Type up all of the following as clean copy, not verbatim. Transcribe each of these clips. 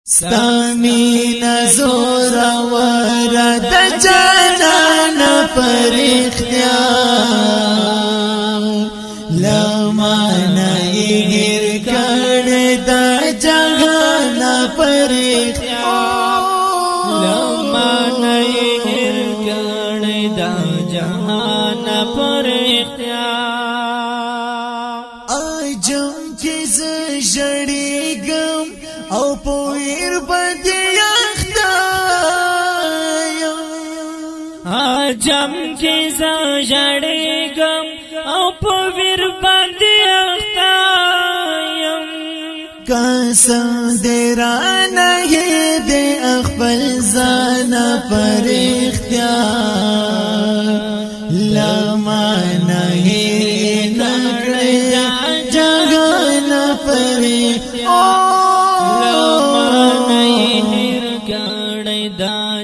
ستامین زور ورد جانان پر اختیار لمانائی گیر کڑ دا جہان پر اختیار لمانائی گیر کڑ دا جہان پر اختیار آجم کس جڑی گم او پویر بدی اختایم آجم کی زجڑی گم او پویر بدی اختایم قسم دیرانه دے اخبل زانا پر اختیار لما نہیں نکڑے جگان پر اختیار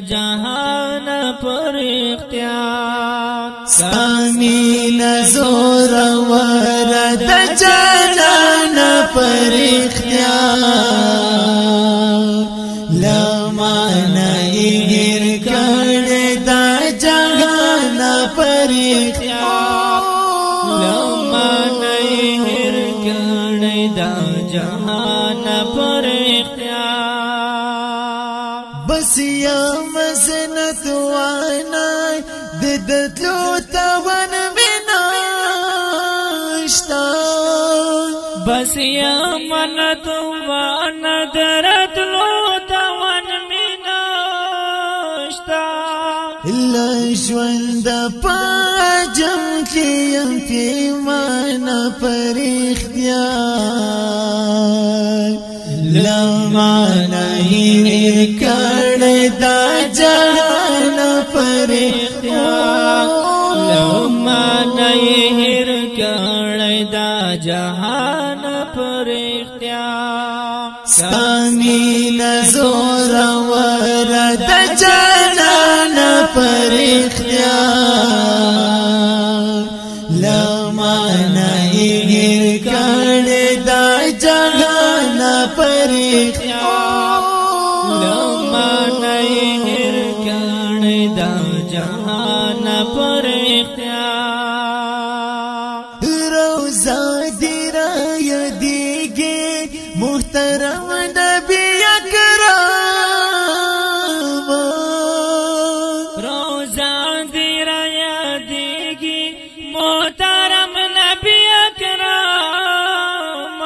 جہان پر اختیار سامین زور ورد جانان پر اختیار لمانائی گیر کڑ دا جہان پر اختیار لمانائی گیر کڑ دا جہان پر اختیار بس یا مزنت وانا ددتلو تاون بناشتا بس یا منت وانا درتلو تاون بناشتا لجوند پاجم کیم پیمانا پر اختیار لمانائی کڑ دا جہان پر اختیار لمانائی کڑ دا جہان پر اختیار سامین زور ورد جانان پر اختیار لمانائی کڑ دا جہان پر اختیار لمانائی کڑ دا جہان پر اختیار روزہ دی رای دیگے محترم نبی اکرام روزہ دی رای دیگی محترم نبی اکرام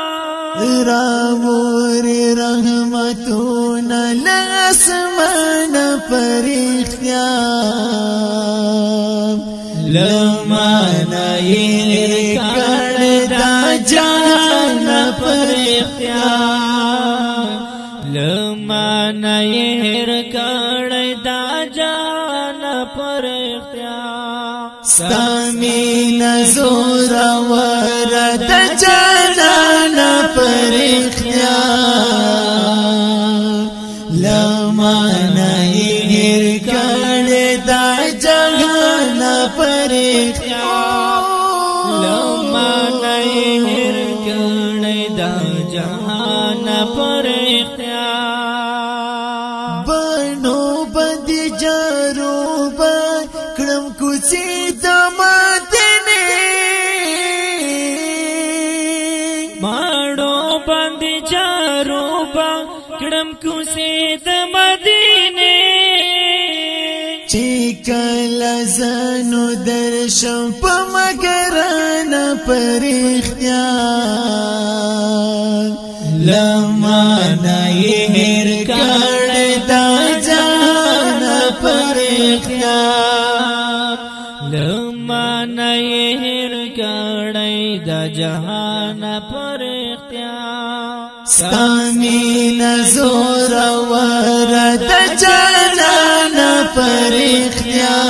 رامور رحمتون لاسمان پر اختیار لمانائی کڑ دا جہان پر اختیار لمانائی کڑ دا جہان پر اختیار سامین زور ورد جانان پر اختیار لمانائی کڑ دا جہان پر اختیار لمانائی کڑ دا جہان پر اختیار بانو بند جارو با کڑم کسی دماتنے ماڑو بند جارو با کڑم کسی دمدینے چیکل زنو درشم پا مگران پر اختیار لمانائی کڑ دا جہان پر اختیار لمانائی کڑ دا جہان پر اختیار سامین زور ورد جانان پر اختیار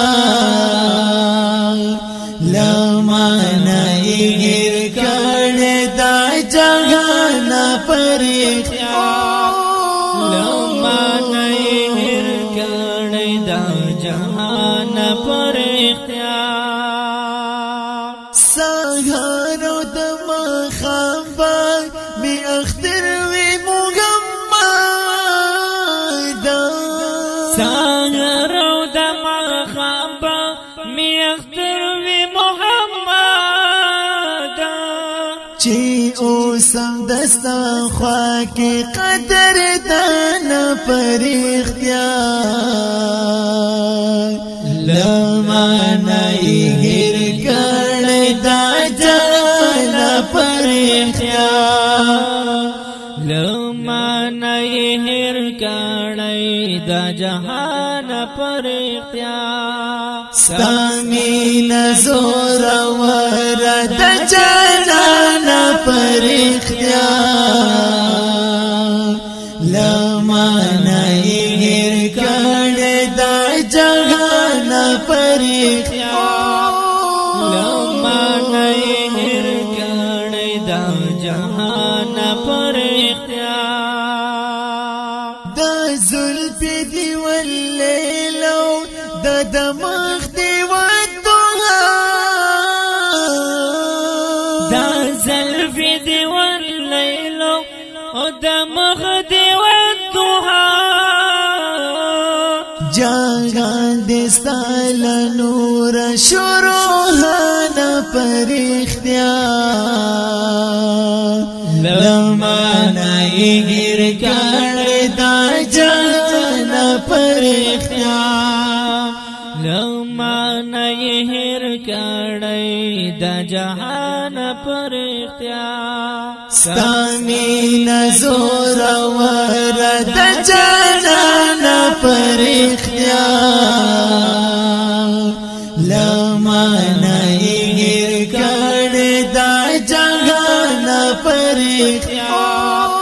لمانائی کڑ دا جہان پر اختیار لمانائی کڑ دا جہان پر اختیار سہارو دما خامبا می اختر وی مغمہ ساغر او د مخابا می اختر وی محمد چی اوسم دستا خوا کی قدر دانا پر اختیار لمانا ایگر کڑ دا جانا پر اختیار لمانا ایگر کڑ دا جہان پر اختیار ستامی نزور ورد جانانا پر اختیار لمانا ایگر کڑ دا جہانا پر اختیار لمانا ایگر کڑ دا جہان پر اختیار دا ظلف دی واللیلو دا دماغ دی والدوها دا زلف دی واللیلو او دا مخ دی والدوها جاگان دستال نور شروحانا پر اختیار لمانا ایگر کڑ دا جانا پر اختیار لمانا ایگر کڑ دا جہان پر اختیار ستامی نزور ورد جانانا پر اختیار لمانا ایگر کڑ دا جہانا پر اختیار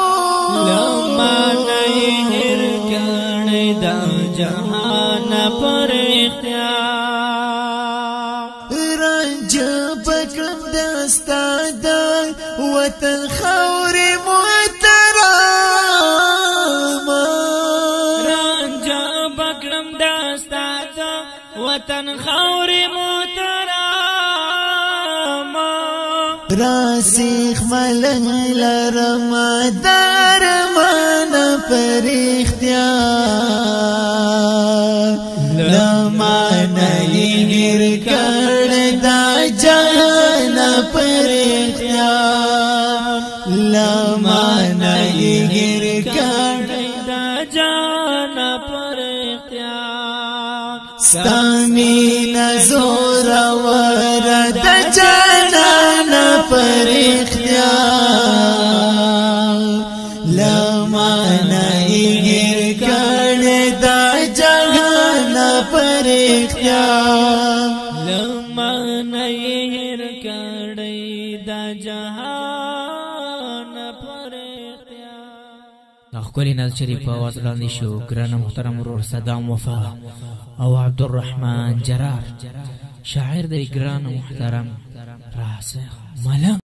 لمانا ایگر کڑ دا جہان پر اختیار رنج پکرم دستا دا وطن خور محترم رنج بکرم دستا دا وطن خور محترم راسخ ملنگ لرما دار مانا پر اختیار لمانا ایگر کڑ دا جانا پر اختیار لمانا ایگر کڑ دا جان پر اختیار ستامی نزور ورد جانانا پر اختیار لمانا ایگر کڑ دا جہانا پر اختیار لمانا ایگر کڑ دا جہان پر اختیار اخولی ناز شریف آواز لاندی شو گران محترم ورور صدام وفا او عبدالرحمن جرار شاعر دی گران محترم راسخ ملنگ